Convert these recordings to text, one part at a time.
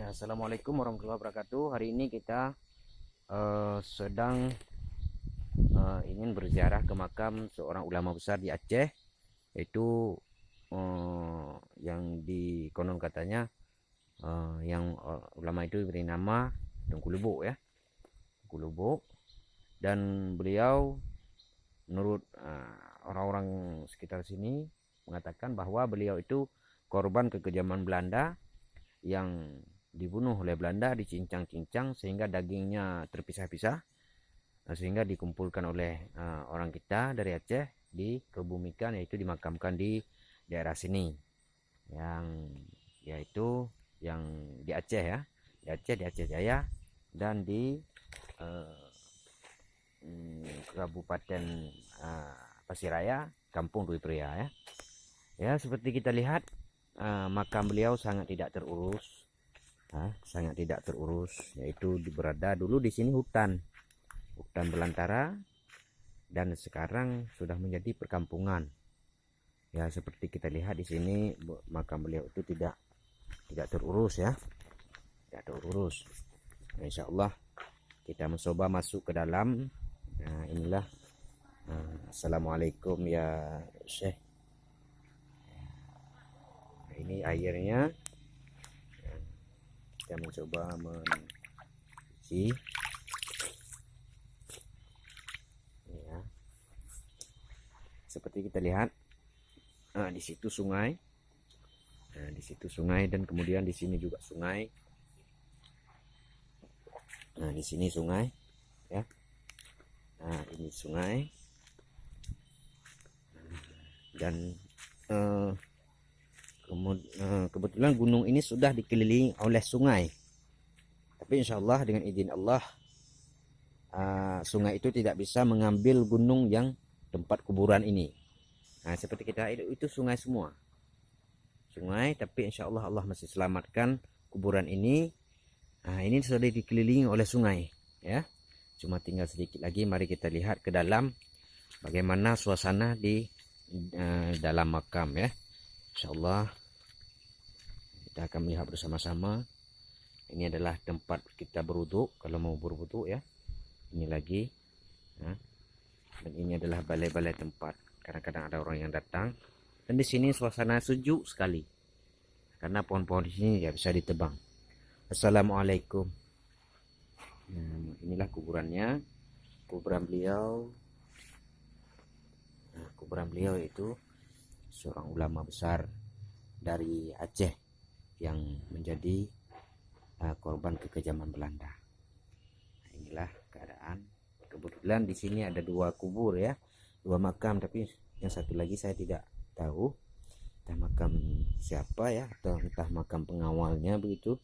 Ya, Assalamualaikum warahmatullahi wabarakatuh. Hari ini kita sedang ingin berziarah ke makam seorang ulama besar di Aceh, yaitu yang di konon katanya yang ulama itu diberi nama Tengku Lubuk ya, Tengku Lubuk. Dan beliau menurut orang-orang sekitar sini mengatakan bahwa beliau itu korban kekejaman Belanda yang dibunuh oleh Belanda, dicincang-cincang sehingga dagingnya terpisah-pisah, sehingga dikumpulkan oleh orang kita dari Aceh, dikebumikan, yaitu dimakamkan di daerah sini, yang yaitu yang di Aceh ya, di Aceh Jaya, dan di Kabupaten Pasiraya, Kampung Dwi Pria ya. Ya, seperti kita lihat makam beliau sangat tidak terurus. Sangat tidak terurus, yaitu berada dulu di sini hutan belantara, dan sekarang sudah menjadi perkampungan. Ya, seperti kita lihat di sini makam beliau itu tidak terurus ya, tidak terurus. Nah, insya Allah kita mencoba masuk ke dalam. Nah, inilah. Assalamualaikum ya Syekh. Nah, ini airnya. Kita mencoba mencuci. Ya. Seperti kita lihat, di situ sungai. Nah, di situ sungai, dan kemudian di sini juga sungai. Nah, di sini sungai ya. Nah, ini sungai. Dan kebetulan gunung ini sudah dikelilingi oleh sungai. Tapi insya Allah dengan izin Allah, sungai itu tidak bisa mengambil gunung yang tempat kuburan ini. Nah, seperti kita itu sungai semua. Sungai, tapi insya Allah Allah masih selamatkan kuburan ini. Nah, ini sudah dikelilingi oleh sungai ya. Cuma tinggal sedikit lagi, mari kita lihat ke dalam bagaimana suasana di dalam makam ya. Insya Allah kita akan melihat bersama-sama. Ini adalah tempat kita berwudu kalau mau berwudu ya. Ini lagi ya. Dan ini adalah balai-balai tempat. Kadang-kadang ada orang yang datang. Dan di sini suasana sejuk sekali, karena pohon-pohon di sini ya bisa ditebang. Assalamualaikum. Nah, inilah kuburannya, kuburan beliau. Nah, kuburan beliau itu seorang ulama besar dari Aceh yang menjadi korban kekejaman Belanda. Nah, inilah keadaan. Kebetulan di sini ada dua kubur ya, dua makam, tapi yang satu lagi saya tidak tahu entah makam siapa ya, atau entah makam pengawalnya begitu.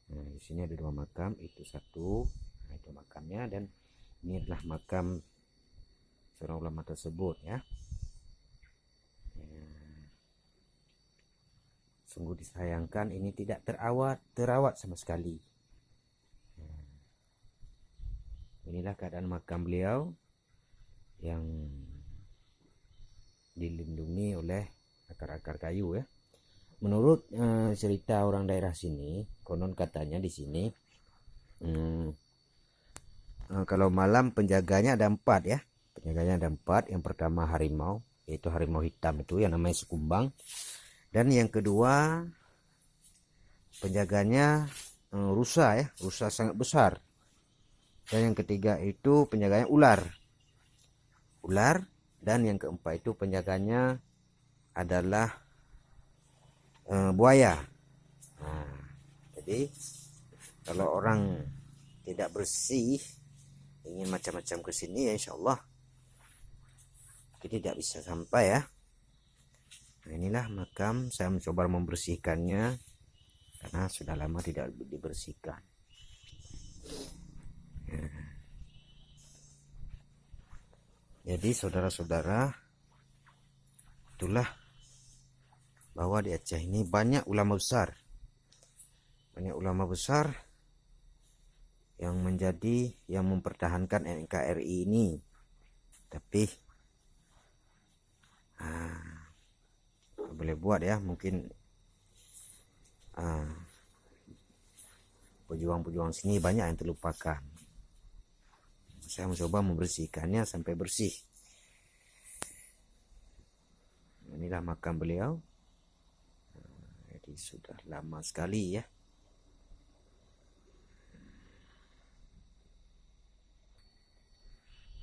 Nah, di sini ada dua makam, itu satu, nah itu makamnya, dan ini adalah makam seorang ulama tersebut ya. Sungguh disayangkan ini tidak terawat sama sekali. Inilah keadaan makam beliau yang dilindungi oleh akar-akar kayu ya. Menurut cerita orang daerah sini, konon katanya di sini kalau malam penjaganya ada 4 ya. Penjaganya ada 4. Yang pertama harimau, yaitu harimau hitam itu yang namanya Sekumbang. Dan yang kedua penjaganya rusa ya, rusa sangat besar. Dan yang ketiga itu penjaganya ular. Dan yang keempat itu penjaganya adalah buaya. Nah, jadi kalau orang tidak bersih, ingin macam-macam ke sini ya insya Allah kita tidak bisa sampai ya. Nah, inilah makam, saya mencoba membersihkannya karena sudah lama tidak dibersihkan. Jadi saudara-saudara, itulah bahwa di Aceh ini banyak ulama besar. Banyak ulama besar yang mempertahankan NKRI ini. Tapi boleh buat ya, mungkin pejuang-pejuang sini banyak yang terlupakan. Saya mencoba membersihkannya sampai bersih. Inilah makam beliau. Jadi sudah lama sekali ya.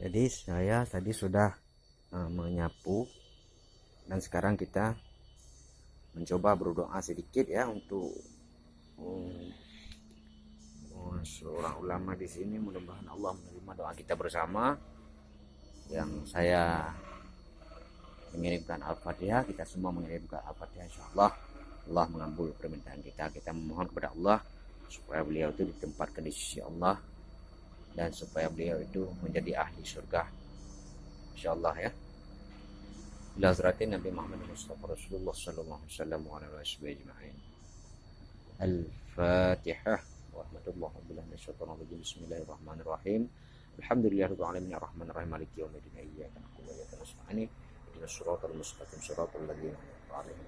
Jadi saya tadi sudah menyapu, dan sekarang kita mencoba berdoa sedikit ya untuk seorang ulama di sini. Mudah-mudahan Allah menerima doa kita bersama. Yang saya mengirimkan Al-Fatihah, kita semua mengirimkan Al-Fatihah, insyaallah Allah mengabul permintaan kita. Kita memohon kepada Allah supaya beliau itu ditempatkan di sisi Allah dan supaya beliau itu menjadi ahli surga, insyaallah ya. Ila zaratin Nabi Muhammad Mustafa Rasulullah sallallahu alaihi wasallam wa ala alihi ajma'in. Al-Fatihah. Warahmatullahi wabarakatuh. Bismillahirrahmanirrahim. Alhamdulillahirabbil alamin arrahmanirrahim maliki yaumiddin iyyaka na'budu wa iyyaka nasta'in ihdinas siratal mustaqim siratal ladzina an'amta 'alaihim.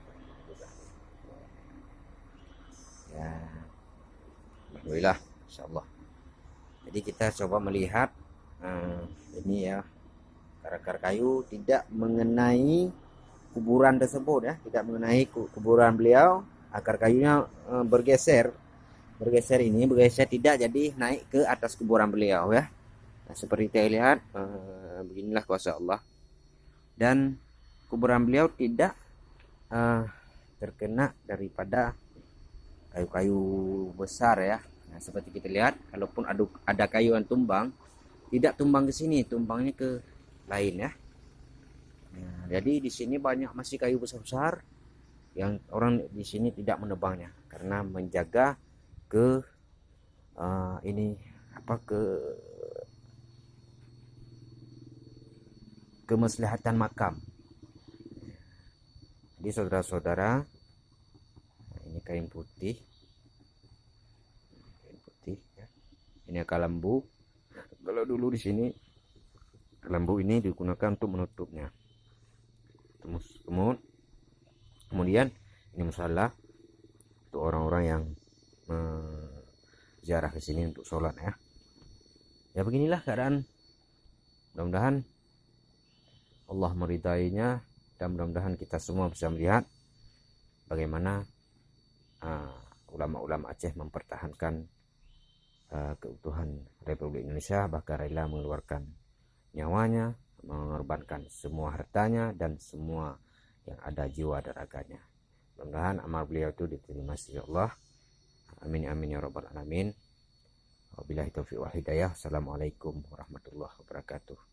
Ya. Alhamdulillah, insyaallah. Jadi kita coba melihat ini ya, akar kayu tidak mengenai kuburan tersebut ya, tidak mengenai kuburan beliau. Akar kayunya bergeser tidak jadi naik ke atas kuburan beliau ya. Nah, seperti kita lihat beginilah kuasa Allah, dan kuburan beliau tidak terkena daripada kayu-kayu besar ya. Nah, seperti kita lihat, kalaupun ada kayu yang tumbang, tidak tumbang ke sini, tumbangnya ke lain ya. Nah, jadi di sini banyak masih kayu besar-besar yang orang di sini tidak menebangnya karena menjaga ke kemaslahatan makam. Jadi saudara-saudara, ini kain putih ya. Ini akar lembu. Kalau dulu di sini lembu ini digunakan untuk menutupnya. Kemudian ini musala untuk orang-orang yang ziarah ke sini untuk sholat ya. Ya beginilah keadaan. Mudah-mudahan Allah meridainya, dan mudah-mudahan kita semua bisa melihat bagaimana ulama-ulama Aceh mempertahankan keutuhan Republik Indonesia, bahkan rela mengeluarkan nyawanya, mengorbankan semua hartanya dan semua yang ada jiwa dan raganya. Mudah-mudahan amal beliau itu diterima sisi Allah. Amin amin ya rabbal alamin. Wabillahi taufiq wal hidayah. Assalamualaikum warahmatullahi wabarakatuh.